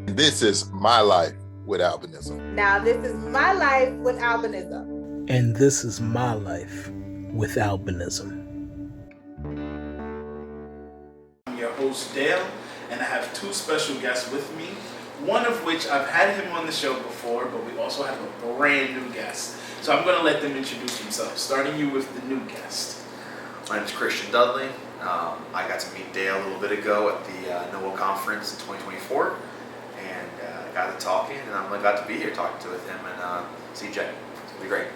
This is my life with albinism. Now, this is my life with albinism. And this is my life with albinism. I'm your host, Dale, and I have two special guests with me, one of which I've had him on the show before, but we also have a brand new guest. So I'm going to let them introduce themselves, starting you with the new guest. My name is Christian Dudley. I got to meet Dale a little bit ago at the NOAA conference in 2024, and got to talking, and I'm glad to be here talking with him and CJ. It's going to be great.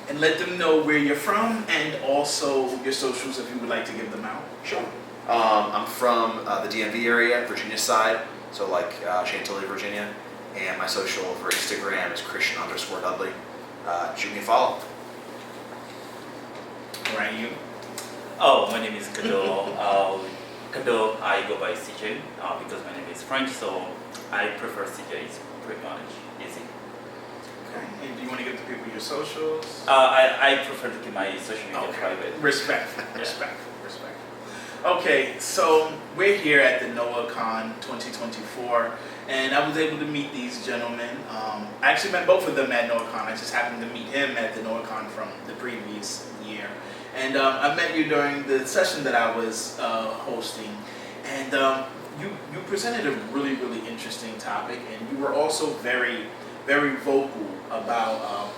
And let them know where you're from and also your socials if you would like to give them out. Sure. I'm from the DMV area, Virginia side, so like Chantilly, Virginia, and my social for Instagram is Christian_Dudley. Shoot me a follow. Right, you? Oh, my name is Kado. Kado, I go by CJ because my name is French, so I prefer CJ. It's pretty much easy. Okay. And do you want to give the people your socials? I prefer to keep my social media private. Respectful. Respectful. Okay, so we're here at the NOAA Con 2024, and I was able to meet these gentlemen. I actually met both of them at NOAA Con. I just happened to meet him at the NOAA Con from the previous year. And I met you during the session that I was hosting, and you presented a really, really interesting topic, and you were also very, very vocal about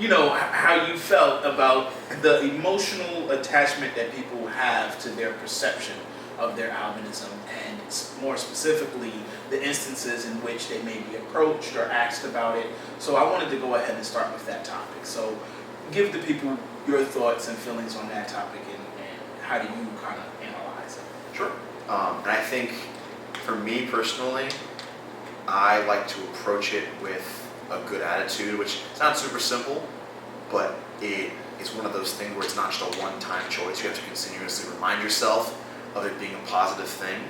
how you felt about the emotional attachment that people have to their perception of their albinism, and more specifically, the instances in which they may be approached or asked about it. So I wanted to go ahead and start with that topic. So give the people your thoughts and feelings on that topic, and how do you kind of analyze it? Sure. And I think for me personally, I like to approach it with a good attitude, which sounds super simple, but it is one of those things where it's not just a one-time choice. You have to continuously remind yourself of it being a positive thing.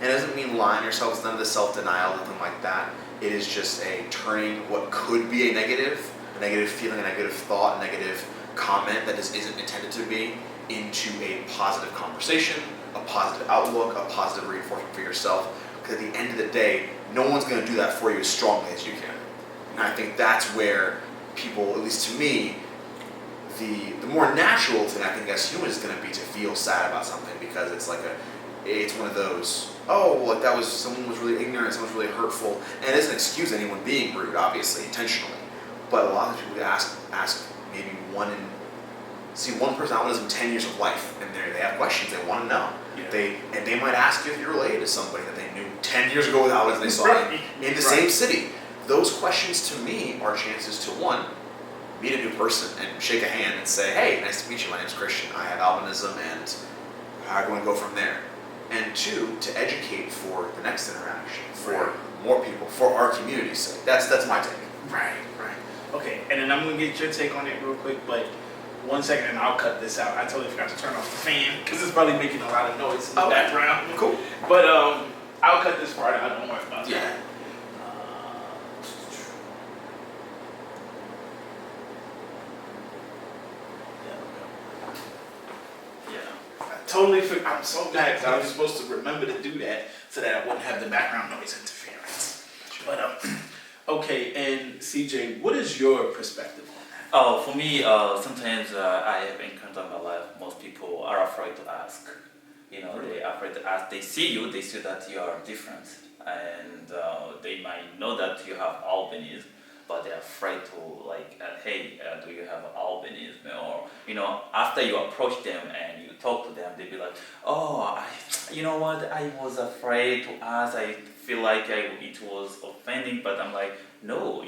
And it doesn't mean lying to yourself. It's none of the self-denial, nothing like that. It is just a turning what could be a negative feeling, a negative thought, a negative comment that just isn't intended to be, into a positive conversation, a positive outlook, a positive reinforcement for yourself. Because at the end of the day, no one's going to do that for you as strongly as you can. And I think that's where people, at least to me, the more natural thing I think as humans is going to be to feel sad about something, because it's one of those, someone was really ignorant, someone was really hurtful, and it doesn't excuse anyone being rude, obviously, intentionally. But a lot of people ask maybe one person albinism 10 years of life, and they have questions they want to know. Yeah. They might ask you if you're related to somebody that they knew 10 years ago with albinism they saw in the same city. Those questions to me are chances to, one, meet a new person and shake a hand and say, hey, nice to meet you, my name's Christian, I have albinism, and how are we going to go from there? And two, to educate for the next interaction, for more people, for our community's sake. That's my take. Right. Okay, and then I'm going to get your take on it real quick, but 1 second and I'll cut this out. I totally forgot to turn off the fan because it's probably making a lot of noise in the background. Cool. But I'll cut this part out, don't worry about that. Totally I'm so glad because I was supposed to remember to do that so that I wouldn't have the background noise interference. But okay, and CJ, what is your perspective on that? Oh, for me, sometimes I have encountered in my life, most people are afraid to ask. They are afraid to ask. They see you, they see that you are different, and they might know that you have albinism, but they're afraid to hey, do you have albinism? Or after you approach them and you talk to them, they be like, oh, you know what? I was afraid to ask. I feel like it was offending, but I'm like, no,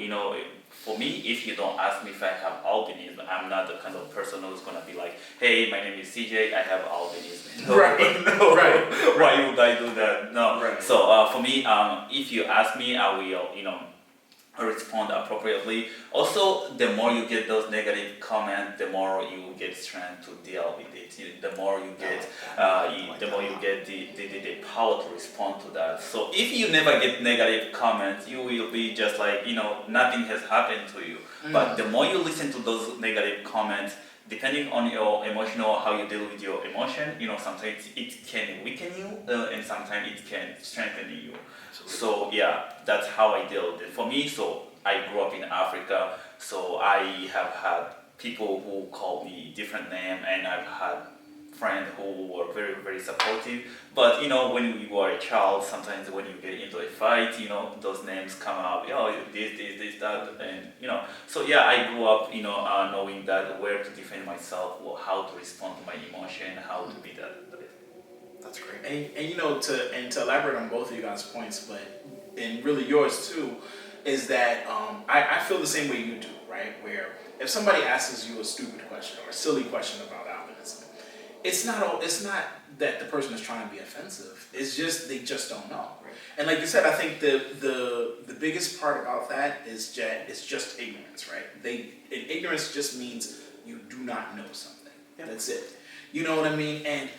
for me, if you don't ask me if I have albinism, I'm not the kind of person who's gonna be like, hey, my name is CJ, I have albinism. No, no, why would I do that? No. Right. So for me, if you ask me, I will, respond appropriately. Also, the more you get those negative comments, the more you get strength to deal with it. The more you get, the more you get the power to respond to that. So if you never get negative comments, you will be just like, nothing has happened to you. But the more you listen to those negative comments, depending on your emotional, how you deal with your emotion, sometimes it can weaken you, and sometimes it can strengthen you. So so yeah, that's how I deal with it. For me, so I grew up in Africa, so I have had people who call me different name, and I've had friends who were very, very supportive. But when you are a child, sometimes when you get into a fight, those names come out. This, that, and So yeah, I grew up, knowing that where to defend myself, or how to respond to my emotion, how to be that. That's great. And to elaborate on both of you guys' points, and really yours too, is that I feel the same way you do, right? Where if somebody asks you a stupid question or a silly question about albinism, it's not that the person is trying to be offensive. It's just they just don't know. Right. And like you said, I think the biggest part about that is just ignorance, right? Ignorance just means you do not know something. Yeah. That's it. You know what I mean? And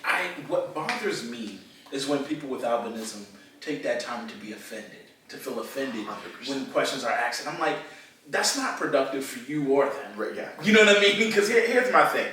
what bothers me is when people with albinism take that time to be offended, to feel offended 100%. when questions are asked. And I'm like, that's not productive for you or them. Right, yeah. You know what I mean? Because here's my thing.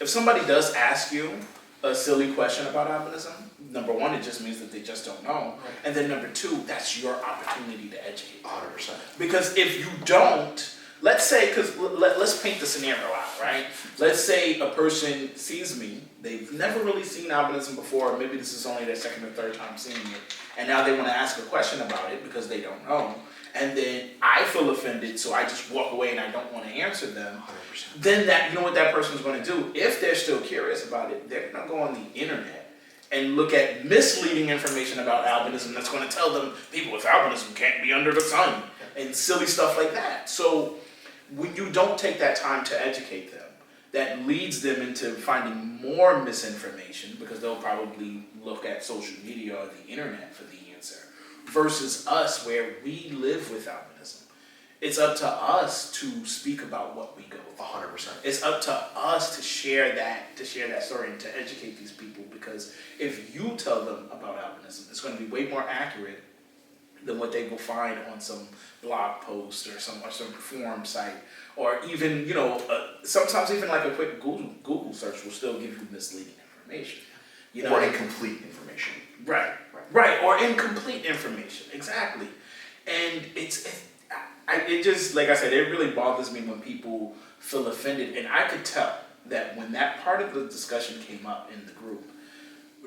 If somebody does ask you a silly question about albinism, number one, it just means that they just don't know. Right. And then number two, that's your opportunity to educate them. 100%. Because if you don't, let's say, let's paint the scenario out, right? Let's say a person sees me, they've never really seen albinism before, or maybe this is only their second or third time seeing it, and now they want to ask a question about it because they don't know, and then I feel offended, so I just walk away and I don't want to answer them. 100%. Then you know what that person's going to do? If they're still curious about it, they're going to go on the internet and look at misleading information about albinism that's going to tell them people with albinism can't be under the sun and silly stuff like that. So when you don't take that time to educate them, that leads them into finding more misinformation because they'll probably look at social media or the internet for the answer, versus us where we live with albinism. It's up to us to speak about what we go through. 100%. It's up to us to share that story and to educate these people, because if you tell them about albinism, it's going to be way more accurate than what they will find on some blog post or some forum site, or even sometimes even like a quick Google search will still give you misleading information. Or incomplete information. Right, or incomplete information, exactly. And it just, like I said, it really bothers me when people feel offended, and I could tell that when that part of the discussion came up in the group,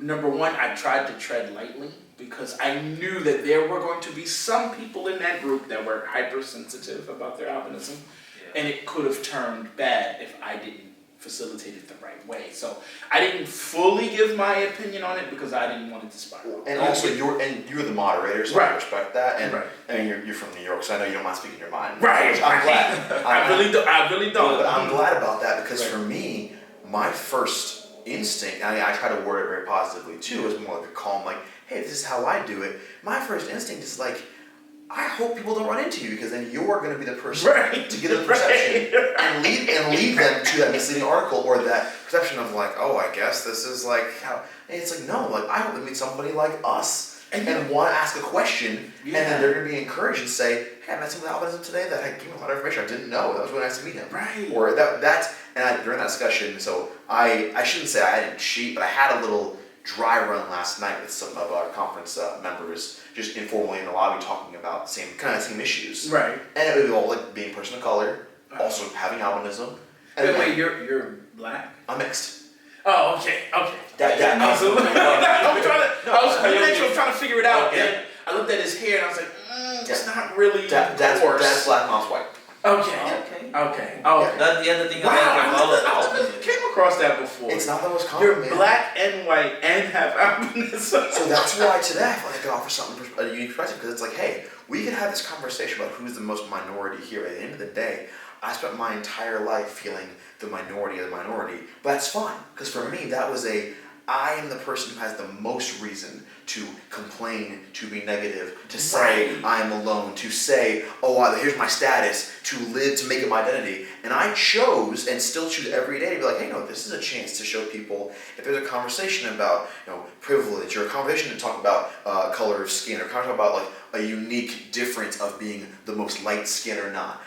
number one, I tried to tread lightly because I knew that there were going to be some people in that group that were hypersensitive about their albinism, and it could have turned bad if I didn't facilitate it the right way. So I didn't fully give my opinion on it because I didn't want it to spiral. And also, you're the moderator, so Right. I respect that. And Right. I mean, you're from New York, so I know you don't mind speaking your mind. Right. Which I'm glad. I really don't. But I'm glad about that because Right. for me, my first instinct, and I try to word it very positively too, is more like a calm, like, hey, this is how I do it. My first instinct is like, I hope people don't run into you because then you're going to be the person Right. to get the perception and lead them to that misleading article or that perception of like, oh, I guess this is like how. And it's like, no, like I hope to meet somebody like us and want to ask a question, and then they're going to be encouraged and say, hey, I met someone with albinism today that gave me a lot of information I didn't know. That was really nice to meet him. Right. Or during that discussion, so I shouldn't say I didn't cheat, but I had a little dry run last night with some of our conference members, just informally in the lobby talking about the same issues. Right. And it was all like being a person of color, also having albinism. And Wait, you're black? I'm mixed. Oh, okay. That I was trying to figure it out. Okay. And I looked at his hair and I was like, it's not really that's coarse. black, mom's white. Okay. That's the other thing Wow, I I never came across that before. It's not the most common. You're man. black and white and have albinism. So that's why today I feel like I could offer something, a unique perspective, because it's like, hey, we could have this conversation about who's the most minority here. At the end of the day, I spent my entire life feeling the minority of the minority, but that's fine, because for me, that was I am the person who has the most reason to complain, to be negative, to say I am alone, to say, oh, here's my status, to live, to make it my identity. And I chose and still choose every day to be like, hey, no, this is a chance to show people if there's a conversation about privilege, or a conversation to talk about color of skin, or a conversation about like a unique difference of being the most light skin or not.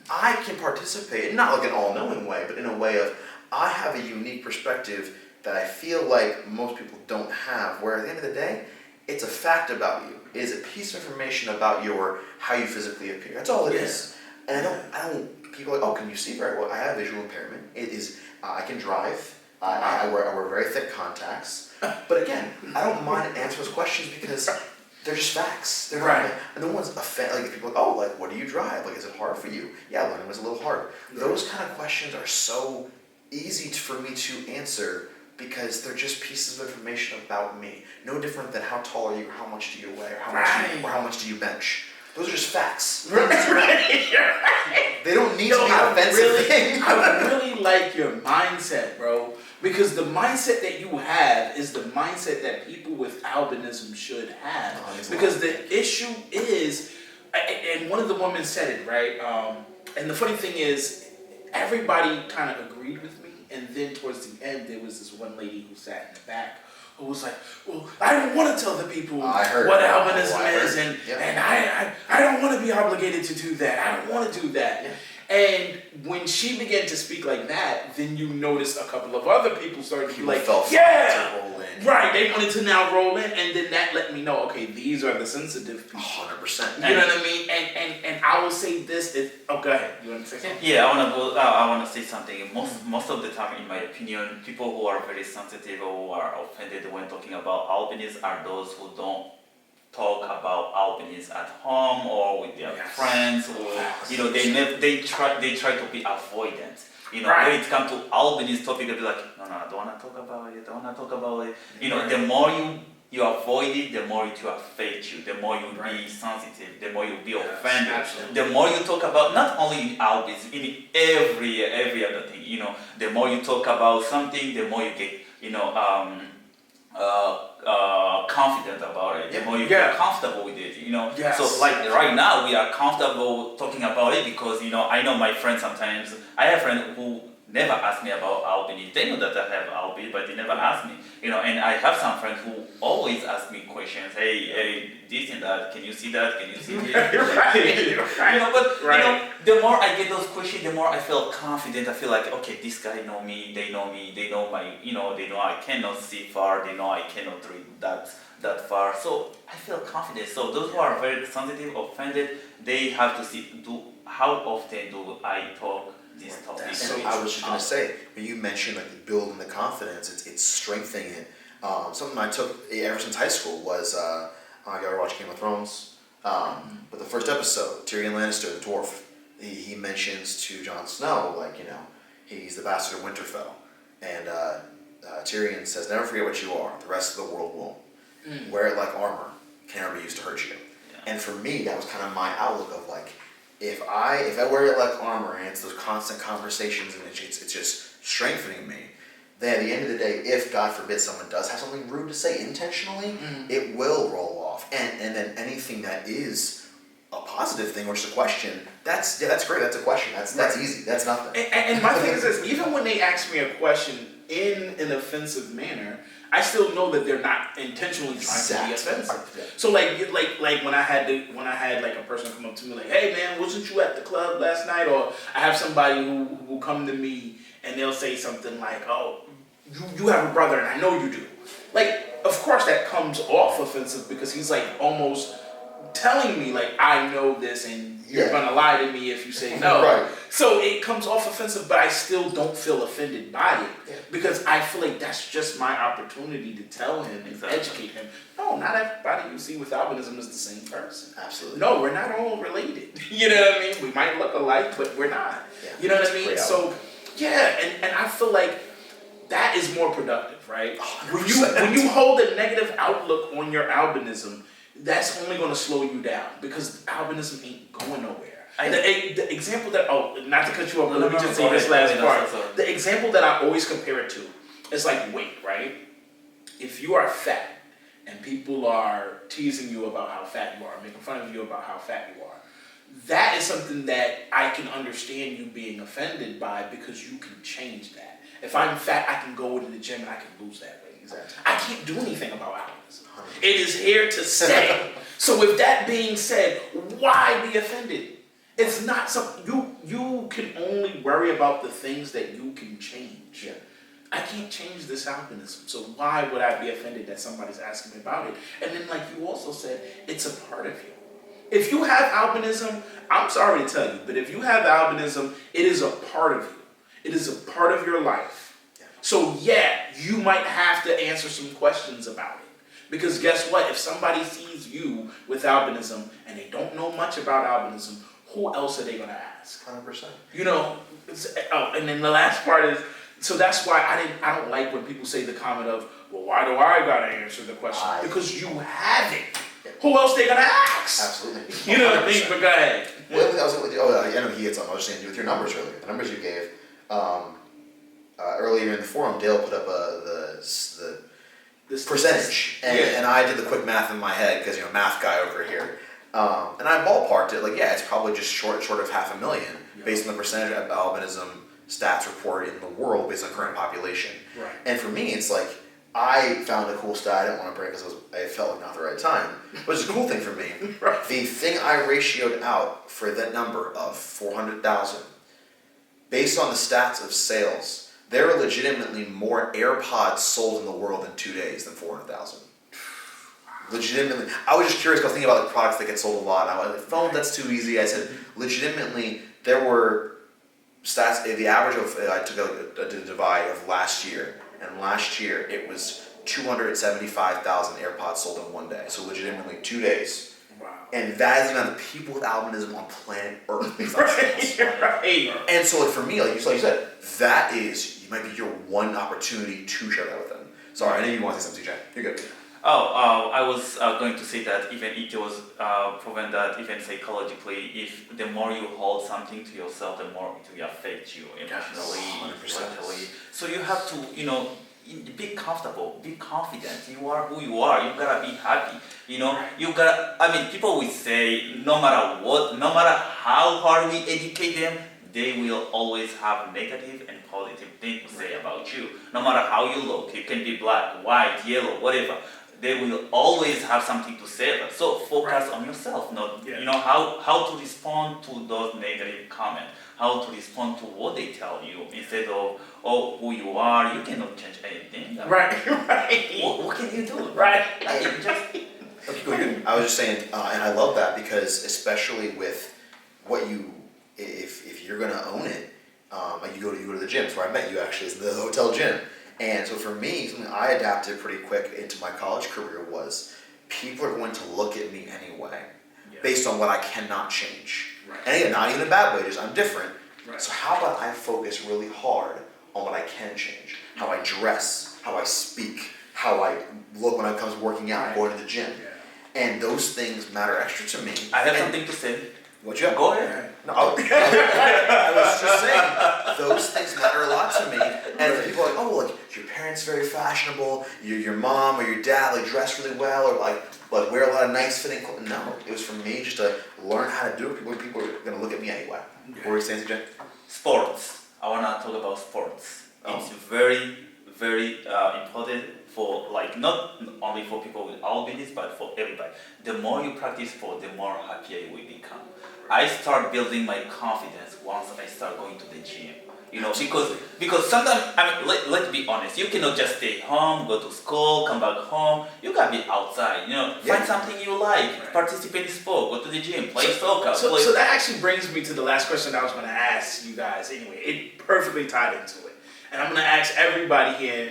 I can participate, not like an all-knowing way, but in a way of I have a unique perspective that I feel like most people don't have, where at the end of the day, It's a fact about you. It is a piece of information about how you physically appear. That's all it is. And people are like, oh, can you see very well? I have visual impairment. It is, I can drive. I wear very thick contacts. But again, I don't mind answering those questions because they're just facts. They're not, and no one's offended. Like, people are like, oh, like, what do you drive? Like, is it hard for you? Yeah, learning was a little hard. Those kind of questions are so easy for me to answer because they're just pieces of information about me. No different than how tall are you, or how much do you weigh, or how much do you bench. Those are just facts. They don't need to be offensive things. I really like your mindset, bro. Because the mindset that you have is the mindset that people with albinism should have. Because the issue is, and one of the women said it, right? And the funny thing is, everybody kind of agreed with me. And then towards the end, there was this one lady who sat in the back who was like, well, I don't want to tell the people what albinism is, and I don't want to be obligated to do that. I don't want to do that. Yeah. And when she began to speak like that, then you noticed a couple of other people started to be like, yeah, right. They wanted to now roll in, and then that let me know, okay, these are the sensitive people. 100%. You know what I mean? And I will say this. Oh, go ahead. You want to say something? Yeah, I want to say something. Most of the time, in my opinion, people who are very sensitive or who are offended when talking about albinism are those who don't talk about albinism at home or with their friends, or they try to be avoidant. When it comes to albinism topic, they'll be like, no, I don't want to talk about it. The more you avoid it, the more it will affect you. The more you be sensitive, the more you'll be offended. Absolutely. The more you talk about not only albinism, in every other thing. The more you talk about something, the more you get confident about it, the more you get comfortable with it, So like right now we are comfortable talking about it because I know my friends sometimes. I have friends who never ask me about albinism. They know that I have albinism, but they never ask me. And I have some friends who always ask me questions. Hey, this and that. Can you see that? Can you see this? The more I get those questions, the more I feel confident. I feel like, okay, this guy know me. They know me. They know my. They know I cannot see far. They know I cannot read that far. So I feel confident. So those who are very sensitive, offended, they have to see. How often do I talk this topic? So I was just going to say, when you mentioned like building the confidence, it's strengthening it. Something I took ever since high school was, I ever watched Game of Thrones? But the first episode, Tyrion Lannister, the dwarf, he mentions to Jon Snow, like, he's the bastard of Winterfell. And Tyrion says, never forget what you are. The rest of the world won't. Wear it like armor. Can never be used to hurt you. Yeah. And for me, that was kind of my outlook of like, if I wear it like armor and it's those constant conversations and it's just strengthening me, then at the end of the day, if God forbid someone does have something rude to say intentionally, it will roll off. And then anything that is a positive thing or just a question, that's great. That's a question. That's easy. That's nothing. And my thing is this: even when they ask me a question in an offensive manner, I still know that they're not intentionally trying to be offensive. Yeah. So like when I had like a person come up to me like, hey man, wasn't you at the club last night? Or I have somebody who will come to me and they'll say something like, oh, you have a brother and I know you do. Like, of course that comes off offensive because he's like almost telling me like, I know this and you're gonna lie to me if you say no. Right. So it comes off offensive, but I still don't feel offended by it because I feel like that's just my opportunity to tell him and educate him. No, not everybody you see with albinism is the same person. Absolutely. No, we're not all related. You know what I mean? We might look alike, but we're not. Yeah. You know what I mean? So and I feel like that is more productive, right? 100%. When you hold a negative outlook on your albinism, that's only going to slow you down because albinism ain't going nowhere. The example that, not to cut you off, but let me just say this last part. The example that I always compare it to is like weight, right? If you are fat and people are teasing you about how fat you are, making fun of you about how fat you are, that is something that I can understand you being offended by because you can change that. If I'm fat, I can go into the gym and I can lose that weight. Exactly. I can't do anything about albinism. It is here to stay. So with that being said, why be offended? It's not something you can only worry about the things that you can change. Yeah. I can't change this albinism, so why would I be offended that somebody's asking me about it? And then, like you also said, it's a part of you. If you have albinism, I'm sorry to tell you, but if you have albinism, it is a part of you. It is a part of your life. So yeah, you might have to answer some questions about it. Because guess what? If somebody sees you with albinism and they don't know much about albinism, who else are they going to ask? 100%. You know, and then the last part is, so that's why I don't like when people say the comment of, well, why do I gotta answer the question? Because you have it. Who else they gonna ask? Absolutely. You know what I mean? But go ahead. Well, I know he had something. I was just saying, with your numbers earlier, the numbers you gave earlier in the forum, Dale put up the percentage, and I did the quick math in my head because math guy over here, and I ballparked it like it's probably just short of 500,000 based on the percentage of albinism stats reported in the world based on current population. Right. And for me, it's like I found a cool stat. I didn't want to bring it because it felt like not the right time, but it's a cool thing for me. Right. The thing I ratioed out for that number of 400,000, based on the stats of sales, there are legitimately more AirPods sold in the world in 2 days than 400,000. Legitimately. I was just curious because I was thinking about the products that get sold a lot. And I was like, phone, that's too easy. I said, legitimately, there were stats, the average of, I took a divide of last year, and last year it was 275,000 AirPods sold in 1 day. So legitimately 2 days. Wow. And that is the amount of people with albinism on planet Earth based on sales. Right. And so for me, like you said, that might be your one opportunity to share that with them. Sorry, I know you want to say something, CJ. You're good. I was going to say that even it was proven that even psychologically, if the more you hold something to yourself, the more it will affect you emotionally, mentally. So you have to, be comfortable, be confident. You are who you are. You gotta be happy. People will say no matter what, no matter how hard we educate them, they will always have negative and positive things to say about you. No matter how you look, you can be black, white, yellow, whatever. They will always have something to say about. So focus on yourself, how to respond to those negative comments, how to respond to what they tell you instead of who you are. You cannot change anything. Right. What can you do? Right. I was just saying, and I love that because especially with what if you're gonna own it, like you go to the gym. That's where I met you actually, is the hotel gym. And so for me, something I adapted pretty quick into my college career was people are going to look at me anyway, based on what I cannot change. Right. And again, not even in a bad way, just I'm different. Right. So how about I focus really hard on what I can change, how I dress, how I speak, how I look when I come working out, going to the gym. Yeah. And those things matter extra to me. I have something to say. What you have? Go ahead. No, I was just saying, those things matter a lot to me. And if people are like, like your parents very fashionable, your mom or your dad dress really well, or like wear a lot of nice fitting clothes. No, it was for me just to learn how to do it. People are gonna look at me anyway. What were you saying, CJ? Sports. I wanna talk about sports. It's very, very important for not only for people with albinism, but for everybody. The more you practice sport, the more happier you will become. I start building my confidence once I start going to the gym. Because sometimes, let's be honest, you cannot just stay home, go to school, come back home. You gotta be outside, find something you like, participate in sport, go to the gym, play soccer. So that actually brings me to the last question I was gonna ask you guys anyway. It perfectly tied into it. And I'm gonna ask everybody here,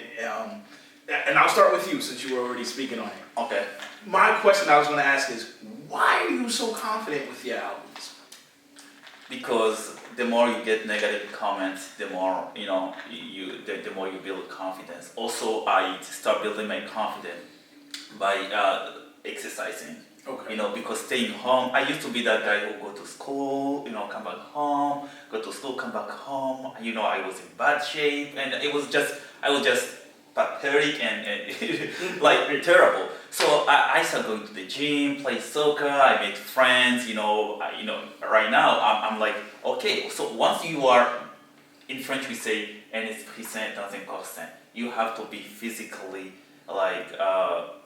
and I'll start with you since you were already speaking on it. Okay. My question I was gonna ask is, why are you so confident with your albums? Because the more you get negative comments, the more the more you build confidence. Also, I start building my confidence by exercising. Okay. Because staying home, I used to be that guy who go to school, come back home, go to school, come back home. I was in bad shape, and I was just pathetic and terrible. So I started going to the gym, play soccer. I made friends. Right now I'm like, okay. So once you are, in French we say, un esprit sain dans un corps sain. You have to be physically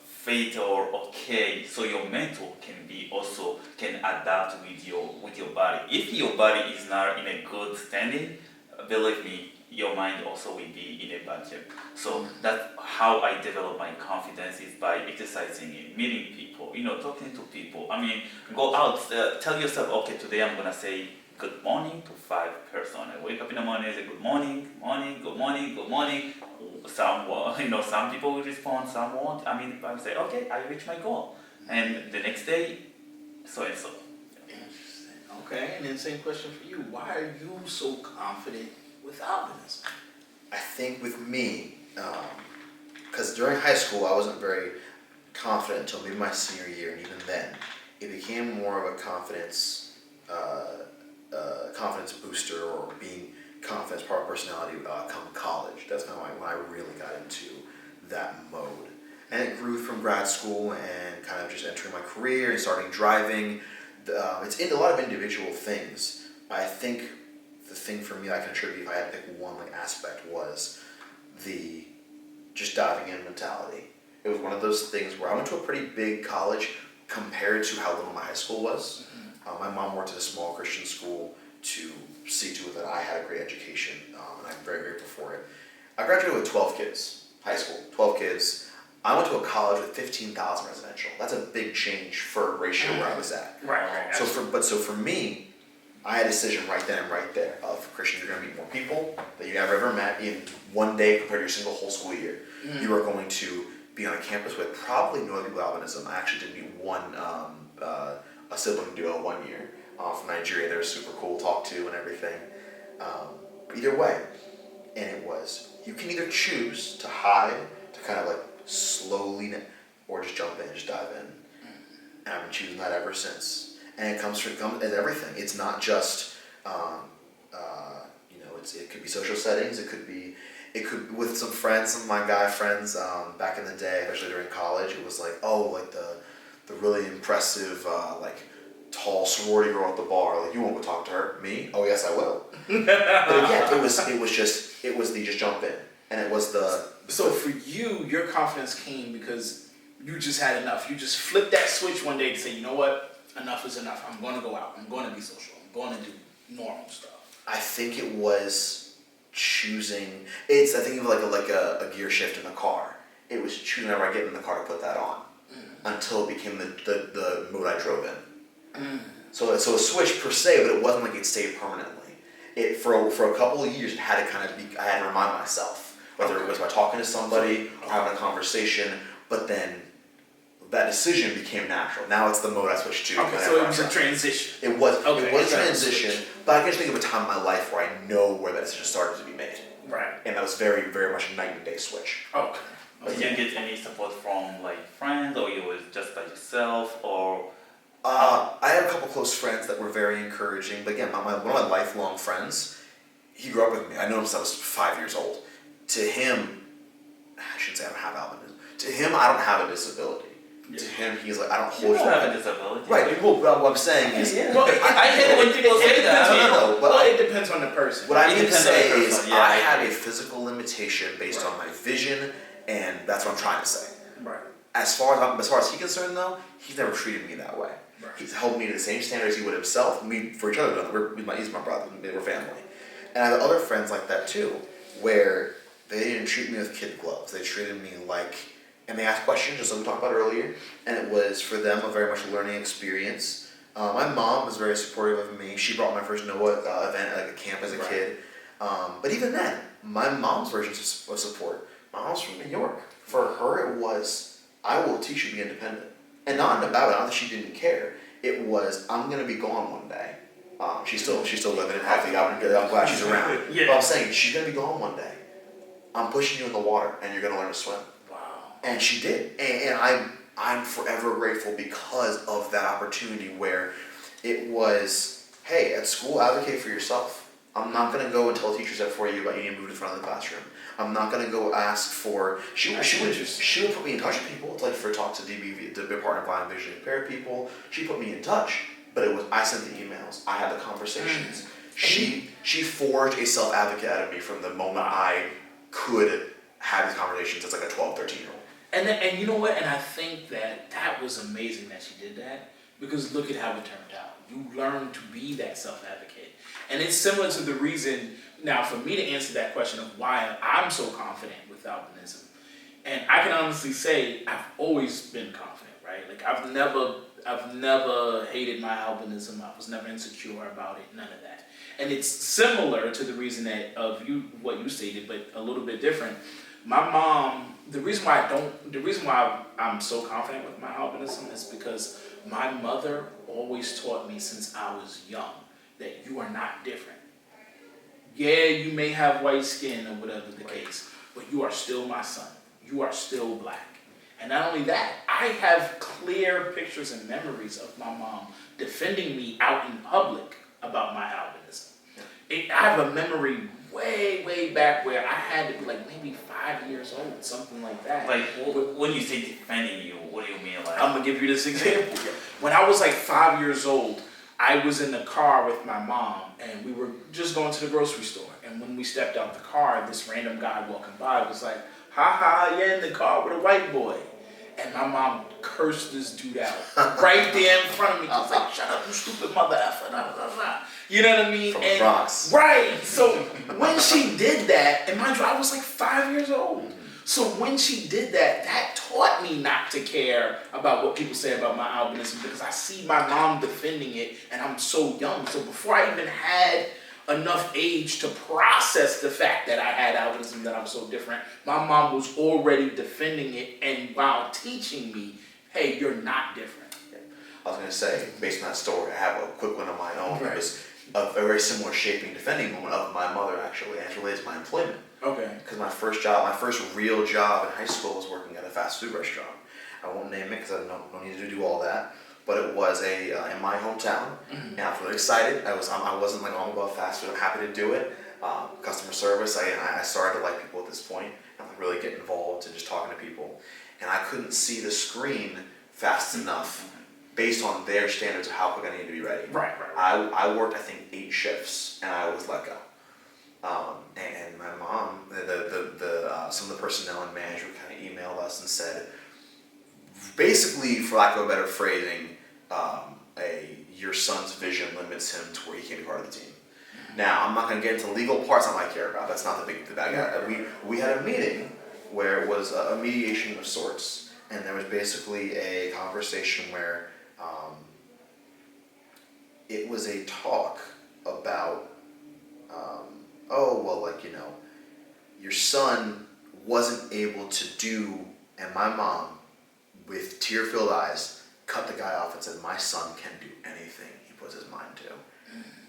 fit or okay, so your mental can adapt with your body. If your body is not in a good standing, believe me, your mind also will be in a budget. So that's how I develop my confidence is by exercising it, meeting people, talking to people. I mean, go out, tell yourself, okay, today I'm gonna say good morning to 5 person. I wake up in the morning, I say good morning, morning, good morning, good morning. Some, some people will respond, some won't. I mean, I say, okay, I reached my goal. And the next day, so and so. Interesting. Okay, and then same question for you. Why are you so confident with albinism? I think with me, because during high school I wasn't very confident until maybe my senior year, and even then, it became more of a confidence booster, or being confident as part of personality come college. That's kind of when I really got into that mode. And it grew from grad school and kind of just entering my career and starting driving. It's in a lot of individual things. I think the thing for me I can attribute, if I had to pick one aspect, was the just diving in mentality. It was one of those things where I went to a pretty big college compared to how little my high school was. My mom worked at a small Christian school to see to it that I had a great education, and I'm very grateful for it. I graduated with 12 kids, high school, 12 kids. I went to a college with 15,000 residential. That's a big change for a ratio where I was at. Right. So for me, I had a decision right then and right there of, Christian, you're going to meet more people that you ever met in one day compared to your single whole school year. You are going to be on a campus with probably no other people with albinism. I actually did meet one, a sibling duo 1 year from Nigeria. They were super cool to talk to and everything. Either way, and it was, you can either choose to hide, to kind of like slowly, or just jump in, just dive in. And I've been choosing that ever since. And it comes as everything. It's not just, it could be social settings. It could be with some friends, some of my guy friends back in the day, especially during college. It was like, the really impressive, tall sorority girl at the bar. Like, you won't go talk to her. Me? Oh yes, I will. But again, it was the just jump in, and it was the. So for you, your confidence came because you just had enough. You just flipped that switch one day to say, you know what, enough is enough. I'm going to go out. I'm going to be social. I'm going to do normal stuff. I think it was choosing. I think of like a gear shift in a car. It was choosing whenever I get in the car to put that on, until it became the mode I drove in. So a switch per se, but it wasn't like it stayed permanently. For a couple of years, it had to kind of be. I had to remind myself, whether it was by talking to somebody or having a conversation, but then that decision became natural. Now it's the mode I switched to. Okay, so it was a transition. It was a transition, but I can just think of a time in my life where I know where that decision started to be made. Right. And that was very, very much a night and day switch. Okay. Did you get any support from friends, or you was just by yourself, or? I had a couple close friends that were very encouraging, but again, one of my lifelong friends, he grew up with me. I knew him since I was 5 years old. To him, I shouldn't say I don't have albinism. To him, I don't have a disability. Yeah. To him, he's like, I don't hold you. You don't have a disability. Right. Well, what I'm saying is, well, I hate when people say that. No. Well, it depends on the person. What I mean to say is, I have a physical limitation based on my vision, and that's what I'm trying to say. Right. As far as he's concerned, though, he's never treated me that way. Right. He's held me to the same standards he would himself. For each other, he's my brother. We're family. And I have other friends like that too, where they didn't treat me with kid gloves. They treated me like, and they asked questions, just like we talked about earlier, and it was for them a very much learning experience. My mom was very supportive of me. She brought my first NOAA event, like a camp as a kid. But even then, my mom's version of support, my mom's from New York. For her, it was, I will teach you to be independent. And not about it, not that she didn't care. It was, I'm going to be gone one day. She's still living and healthy. I'm glad she's around. Yeah. But I'm saying, she's going to be gone one day. I'm pushing you in the water, and you're going to learn to swim. Wow. And she did. And I'm forever grateful because of that opportunity where it was, hey, at school, advocate for yourself. I'm not going to go and tell teachers that for you about you need to move to the front of the classroom. I'm not going to go ask for, she would put me in touch with people, for talk to DBV, the Department of Blind and Visually Impaired people. She put me in touch, but it was, I sent the emails, I had the conversations. She forged a self-advocate out of me from the moment I could have these conversations as a 12, 13-year-old. And you know what? And I think that was amazing that she did that, because look at how it turned out. You learn to be that self-advocate. And it's similar to the reason, now for me to answer that question of why I'm so confident with albinism. And I can honestly say I've always been confident, right? Like I've never hated my albinism. I was never insecure about it, none of that. And it's similar to the reason that what you stated, but a little bit different. My mom, the reason why I'm so confident with my albinism is because my mother always taught me since I was young that you are not different. Yeah, you may have white skin or whatever the case, but you are still my son. You are still black. And not only that, I have clear pictures and memories of my mom defending me out in public about my albinism. I have a memory way back where I had to be like maybe 5 years old, something like that. Like, when you say defending you, what do you mean? Like, I'm gonna give you this example. When I was like 5 years old, I was in the car with my mom, and we were just going to the grocery store. And when we stepped out the car, this random guy walking by was like, "Ha, you're in the car with a white boy." And my mom cursed this dude out right there in front of me. She was like, "Shut up, you stupid mother effer." You know what I mean? From the Bronx. Right. So when she did that, and mind you, I was like 5 years old. So when she did that, that taught me not to care about what people say about my albinism, because I see my mom defending it, and I'm so young. So before I even had enough age to process the fact that I had albinism, that I'm so different, my mom was already defending it and while teaching me, hey, you're not different. I was going to say, based on that story, I have a quick one of my own. Right. It was a very similar shaping, defending moment of my mother, actually, and it's related to my employment. Okay. Because my first real job in high school was working at a fast food restaurant. I won't name it because I don't need to do all that. But it was in my hometown, and I was really excited. I wasn't like all about fast food. I'm happy to do it. Customer service. I started to like people at this point. I'm really getting involved and just talking to people, and I couldn't see the screen fast enough based on their standards of how quick I needed to be ready. Right. I worked, I think, 8 shifts, and I was let go. And my mom, some of the personnel and management kind of emailed us and said, basically, for lack of a better phrasing, your son's vision limits him to where he can't be part of the team. Now, I'm not going to get into legal parts I might care about. That's not the bad guy. We had a meeting where it was a mediation of sorts, and there was basically a conversation where it was a talk about, your son wasn't able to do, and my mom, with tear-filled eyes, cut the guy off and said, "My son can do anything he puts his mind to."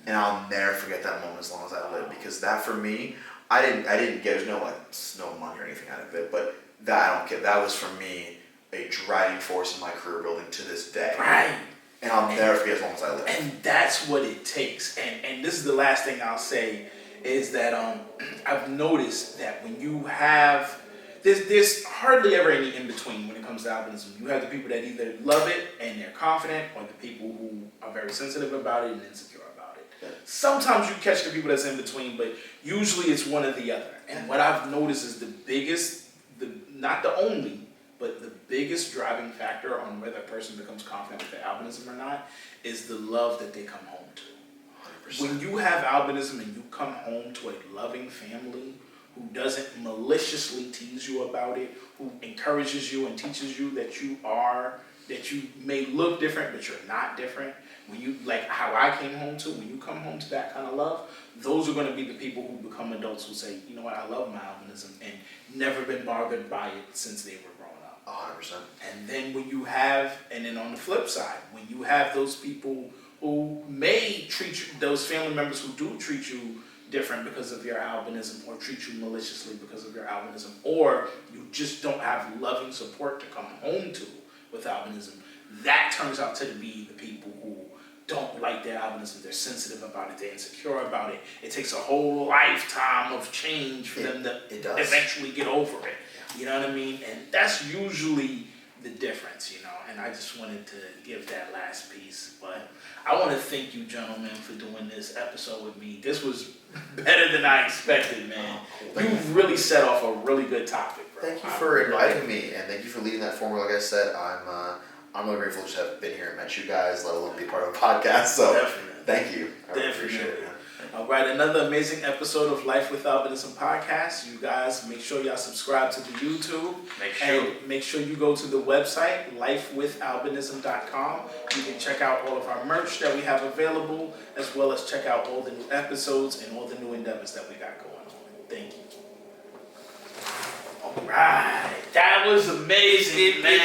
And I'll never forget that moment as long as I live, because that for me, I didn't get, there's no money or anything out of it, but that I don't get. That was for me a driving force in my career building to this day. Right. And I'll never forget as long as I live. And that's what it takes. And this is the last thing I'll say, is that I've noticed that when you have, there's hardly ever any in between when it comes to albinism. You have the people that either love it and they're confident, or the people who are very sensitive about it and insecure about it. Yeah. Sometimes you catch the people that's in between, but usually it's one or the other. And what I've noticed is the biggest, not the only, but the biggest driving factor on whether a person becomes confident with their albinism or not is the love that they come home to. 100%. When you have albinism and you come home to a loving family who doesn't maliciously tease you about it, who encourages you and teaches you that you may look different, but you're not different. When you, like how I came home to, when you come home to that kind of love, those are going to be the people who become adults who say, you know what, I love my albinism, and never been bothered by it since they were growing up. 100%. And then when you have, and then on the flip side, when you have those people who may treat you, those family members who do treat you different because of your albinism, or treat you maliciously because of your albinism, or you just don't have loving support to come home to with albinism, that turns out to be the people who don't like their albinism. They're sensitive about it, they're insecure about it. It takes a whole lifetime of change for them to eventually get over it. Yeah. You know what I mean? And that's usually the difference, you know. And I just wanted to give that last piece. But I want to thank you, gentlemen, for doing this episode with me. This was better than I expected, man. You've really set off a really good topic, bro. Thank you for inviting me, and thank you for leading that formula. Like I said, I'm really grateful to have been here and met you guys, let alone be part of a podcast. So Definitely. thank you. I really Definitely. appreciate it. Man. All right, another amazing episode of Life with Albinism podcast. You guys, make sure y'all subscribe to the YouTube. Make sure you go to the website, lifewithalbinism.com. You can check out all of our merch that we have available, as well as check out all the new episodes and all the new endeavors that we got going on. Thank you. All right, that was amazing, man.